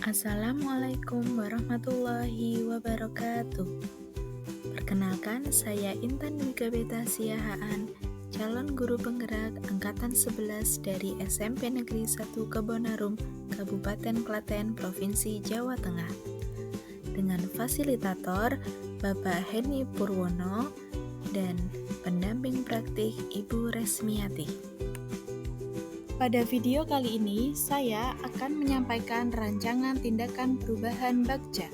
Assalamualaikum warahmatullahi wabarakatuh. Perkenalkan, saya Intan Dwiqa Beta Siahaan, calon guru penggerak Angkatan 11 dari SMP Negeri 1 Kebonarum, Kabupaten Klaten, Provinsi Jawa Tengah. Dengan fasilitator Bapak Heni Purwono dan pendamping praktik Ibu Resmiati. Pada video kali ini, saya akan menyampaikan rancangan tindakan perubahan Bagja.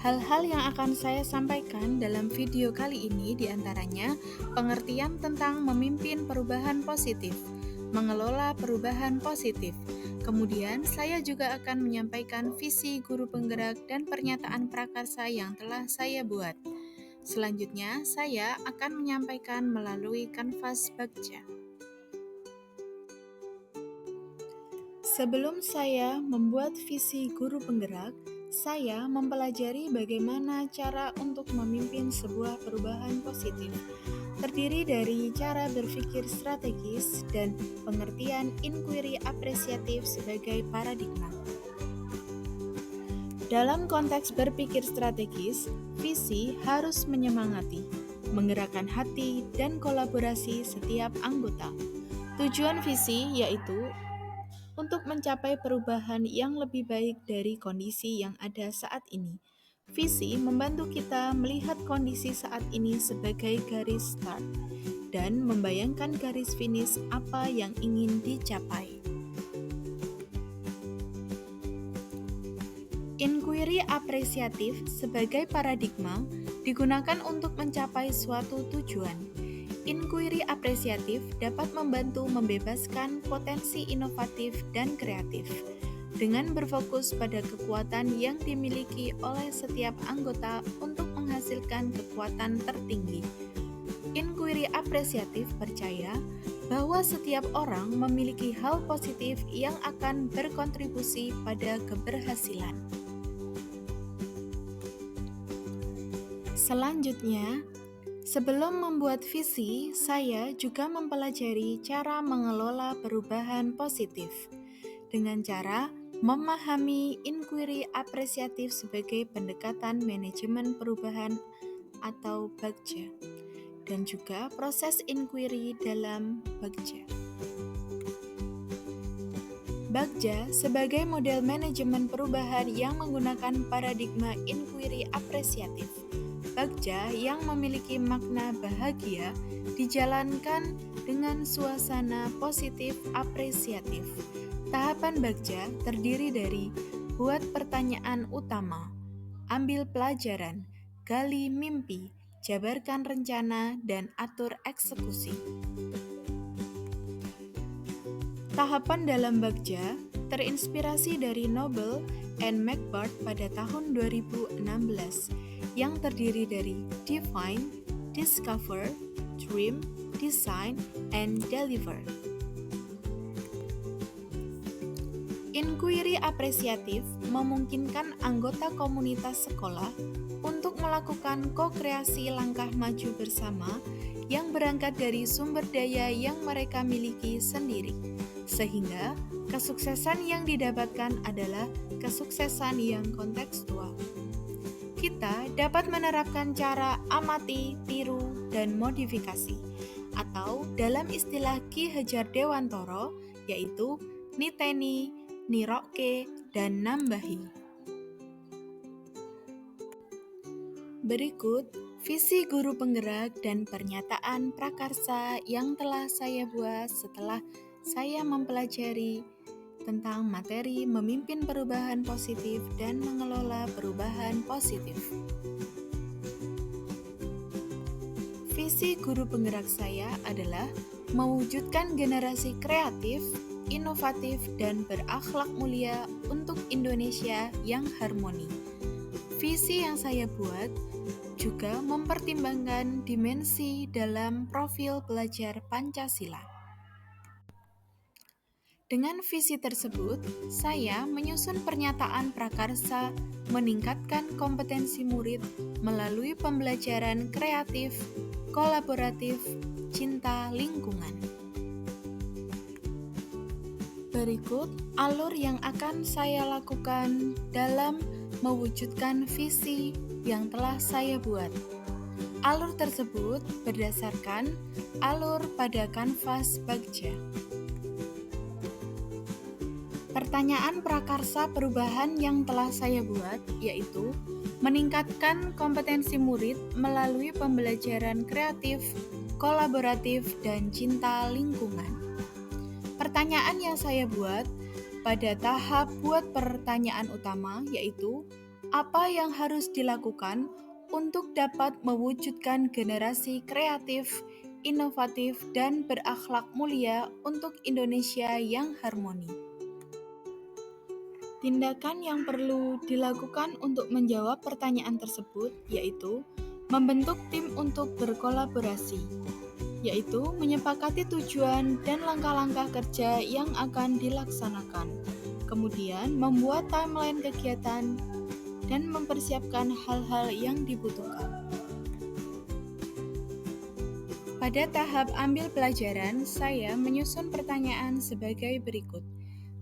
Hal-hal yang akan saya sampaikan dalam video kali ini diantaranya pengertian tentang memimpin perubahan positif, mengelola perubahan positif. Kemudian, saya juga akan menyampaikan visi guru penggerak dan pernyataan prakarsa yang telah saya buat. Selanjutnya, saya akan menyampaikan melalui kanvas Bagja. Sebelum saya membuat visi guru penggerak, saya mempelajari bagaimana cara untuk memimpin sebuah perubahan positif. Terdiri dari cara berpikir strategis dan pengertian inquiry apresiatif sebagai paradigma. Dalam konteks berpikir strategis, visi harus menyemangati, menggerakkan hati dan kolaborasi setiap anggota. Tujuan visi yaitu untuk mencapai perubahan yang lebih baik dari kondisi yang ada saat ini. Visi membantu kita melihat kondisi saat ini sebagai garis start dan membayangkan garis finish apa yang ingin dicapai. Inquiry apresiatif sebagai paradigma digunakan untuk mencapai suatu tujuan. Inquiry apresiatif dapat membantu membebaskan potensi inovatif dan kreatif dengan berfokus pada kekuatan yang dimiliki oleh setiap anggota untuk menghasilkan kekuatan tertinggi. Inquiry apresiatif percaya bahwa setiap orang memiliki hal positif yang akan berkontribusi pada keberhasilan. Selanjutnya, sebelum membuat visi, saya juga mempelajari cara mengelola perubahan positif dengan cara memahami inquiry apresiatif sebagai pendekatan manajemen perubahan atau Bagja dan juga proses inquiry dalam Bagja. Bagja sebagai model manajemen perubahan yang menggunakan paradigma inquiry apresiatif. Bagja yang memiliki makna bahagia dijalankan dengan suasana positif apresiatif. Tahapan Bagja terdiri dari buat pertanyaan utama, ambil pelajaran, gali mimpi, jabarkan rencana, dan atur eksekusi. Tahapan dalam Bagja terinspirasi dari Noble and McBart pada tahun 2016 yang terdiri dari Define, Discover, Dream, Design, and Deliver. Inquiry apresiatif memungkinkan anggota komunitas sekolah untuk melakukan ko-kreasi langkah maju bersama yang berangkat dari sumber daya yang mereka miliki sendiri, sehingga kesuksesan yang didapatkan adalah kesuksesan yang kontekstual. Kita dapat menerapkan cara amati, tiru, dan modifikasi, atau dalam istilah Ki Hajar Dewantoro, yaitu niteni, nirokke, dan nambahi. Berikut visi guru penggerak dan pernyataan prakarsa yang telah saya buat setelah saya mempelajari tentang materi memimpin perubahan positif dan mengelola perubahan positif. Visi guru penggerak saya adalah mewujudkan generasi kreatif, inovatif, dan berakhlak mulia untuk Indonesia yang harmoni. Visi yang saya buat juga mempertimbangkan dimensi dalam profil belajar Pancasila. Dengan visi tersebut, saya menyusun pernyataan prakarsa meningkatkan kompetensi murid melalui pembelajaran kreatif, kolaboratif, cinta lingkungan. Berikut alur yang akan saya lakukan dalam mewujudkan visi yang telah saya buat. Alur tersebut berdasarkan alur pada kanvas Bagja. Pertanyaan prakarsa perubahan yang telah saya buat yaitu meningkatkan kompetensi murid melalui pembelajaran kreatif, kolaboratif, dan cinta lingkungan. Pertanyaan yang saya buat pada tahap buat pertanyaan utama yaitu apa yang harus dilakukan untuk dapat mewujudkan generasi kreatif, inovatif, dan berakhlak mulia untuk Indonesia yang harmoni. Tindakan yang perlu dilakukan untuk menjawab pertanyaan tersebut yaitu membentuk tim untuk berkolaborasi, yaitu menyepakati tujuan dan langkah-langkah kerja yang akan dilaksanakan, kemudian membuat timeline kegiatan dan mempersiapkan hal-hal yang dibutuhkan. Pada tahap ambil pelajaran, saya menyusun pertanyaan sebagai berikut.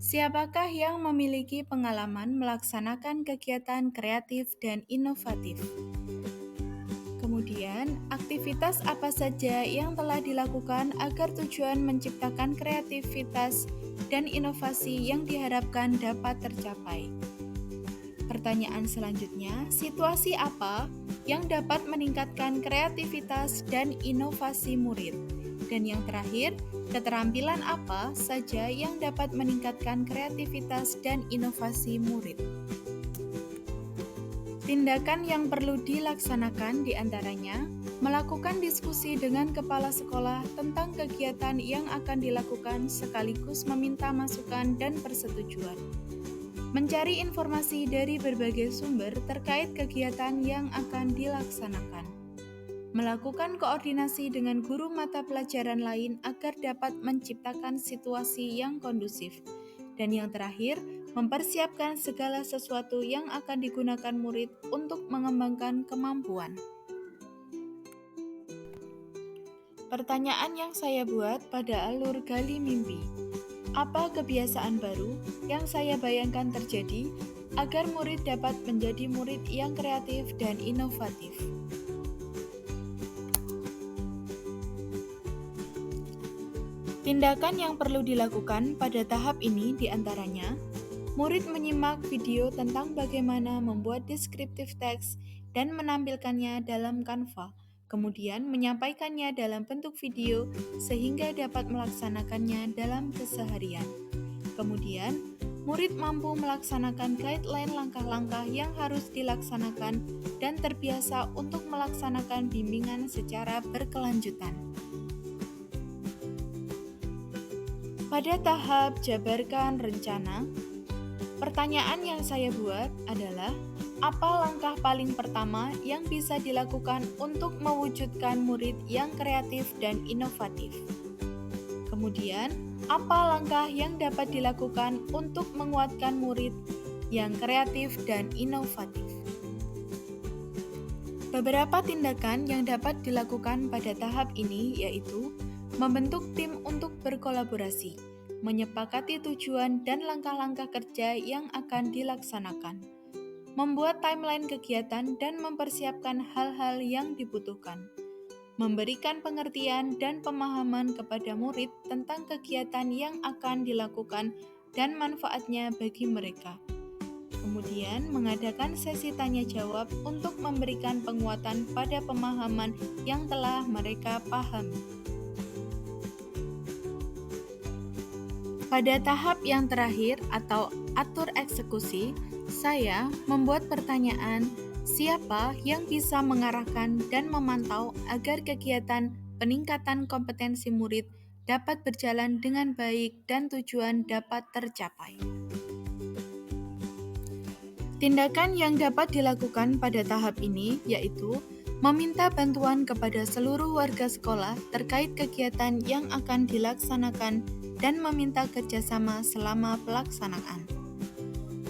Siapakah yang memiliki pengalaman melaksanakan kegiatan kreatif dan inovatif? Kemudian, aktivitas apa saja yang telah dilakukan agar tujuan menciptakan kreativitas dan inovasi yang diharapkan dapat tercapai? Pertanyaan selanjutnya, situasi apa yang dapat meningkatkan kreativitas dan inovasi murid? Dan yang terakhir, keterampilan apa saja yang dapat meningkatkan kreativitas dan inovasi murid? Tindakan yang perlu dilaksanakan diantaranya melakukan diskusi dengan kepala sekolah tentang kegiatan yang akan dilakukan sekaligus meminta masukan dan persetujuan. Mencari informasi dari berbagai sumber terkait kegiatan yang akan dilaksanakan. Melakukan koordinasi dengan guru mata pelajaran lain agar dapat menciptakan situasi yang kondusif. Dan yang terakhir, mempersiapkan segala sesuatu yang akan digunakan murid untuk mengembangkan kemampuan. Pertanyaan yang saya buat pada alur gali mimpi. Apa kebiasaan baru yang saya bayangkan terjadi agar murid dapat menjadi murid yang kreatif dan inovatif? Tindakan yang perlu dilakukan pada tahap ini diantaranya, murid menyimak video tentang bagaimana membuat deskriptif teks dan menampilkannya dalam Canva, kemudian menyampaikannya dalam bentuk video sehingga dapat melaksanakannya dalam keseharian. Kemudian, murid mampu melaksanakan guideline langkah-langkah yang harus dilaksanakan dan terbiasa untuk melaksanakan bimbingan secara berkelanjutan. Pada tahap jabarkan rencana, pertanyaan yang saya buat adalah, apa langkah paling pertama yang bisa dilakukan untuk mewujudkan murid yang kreatif dan inovatif? Kemudian, apa langkah yang dapat dilakukan untuk menguatkan murid yang kreatif dan inovatif? Beberapa tindakan yang dapat dilakukan pada tahap ini yaitu membentuk tim untuk berkolaborasi, menyepakati tujuan dan langkah-langkah kerja yang akan dilaksanakan, membuat timeline kegiatan dan mempersiapkan hal-hal yang dibutuhkan, memberikan pengertian dan pemahaman kepada murid tentang kegiatan yang akan dilakukan dan manfaatnya bagi mereka. Kemudian, mengadakan sesi tanya-jawab untuk memberikan penguatan pada pemahaman yang telah mereka pahami. Pada tahap yang terakhir atau atur eksekusi, saya membuat pertanyaan, siapa yang bisa mengarahkan dan memantau agar kegiatan peningkatan kompetensi murid dapat berjalan dengan baik dan tujuan dapat tercapai. Tindakan yang dapat dilakukan pada tahap ini yaitu meminta bantuan kepada seluruh warga sekolah terkait kegiatan yang akan dilaksanakan dan meminta kerjasama selama pelaksanaan.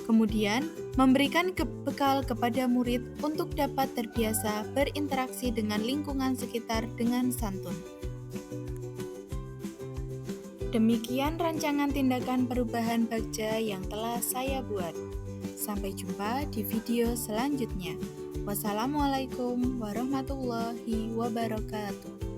Kemudian, memberikan bekal kepada murid untuk dapat terbiasa berinteraksi dengan lingkungan sekitar dengan santun. Demikian rancangan tindakan perubahan Bagja yang telah saya buat. Sampai jumpa di video selanjutnya. Wassalamualaikum warahmatullahi wabarakatuh.